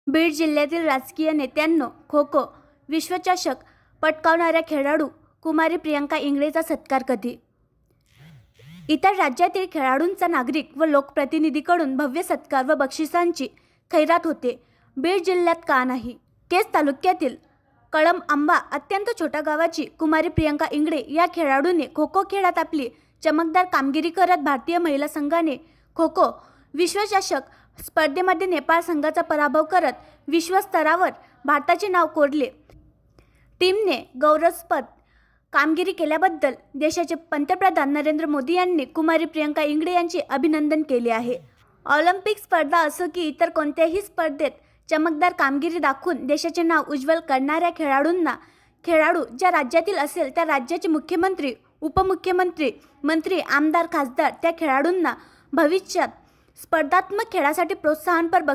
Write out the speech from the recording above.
बीड जिल्ह्यातील राजकीय नेत्यांनो, खो खो विश्वचषक पटकावणाऱ्या खेळाडू कुमारी प्रियांका इंगळेचा सत्कार कधी? इतर राज्यातील खेळाडूंचा नागरिक व लोकप्रतिनिधीकडून भव्य सत्कार व बक्षिसांची खैरात होते. बीड जिल्ह्यात का नाही? केज तालुक्यातील कळंब आंबा अत्यंत छोट्या गावाची कुमारी प्रियांका इंगळे या खेळाडूने खो खो खेळात आपली चमकदार कामगिरी करत भारतीय महिला संघाने खो खो विश्वचषक स्पर्धेमध्ये नेपाळ संघाचा पराभव करत विश्वस्तरावर भारताचे नाव कोरले. टीमने गौरवास्पद कामगिरी केल्याबद्दल देशाचे पंतप्रधान नरेंद्र मोदी यांनी कुमारी प्रियांका इंगळे यांचे अभिनंदन केले आहे. ऑलिम्पिक स्पर्धा असो की इतर कोणत्याही स्पर्धेत चमकदार कामगिरी दाखवून देशाचे नाव उज्ज्वल करणाऱ्या खेळाडू ज्या राज्यातील असेल त्या राज्याचे मुख्यमंत्री, उपमुख्यमंत्री, मंत्री, आमदार, खासदार त्या खेळाडूंना भविष्यात स्पर्धात्मक खेळासाठी प्रोत्साहनपर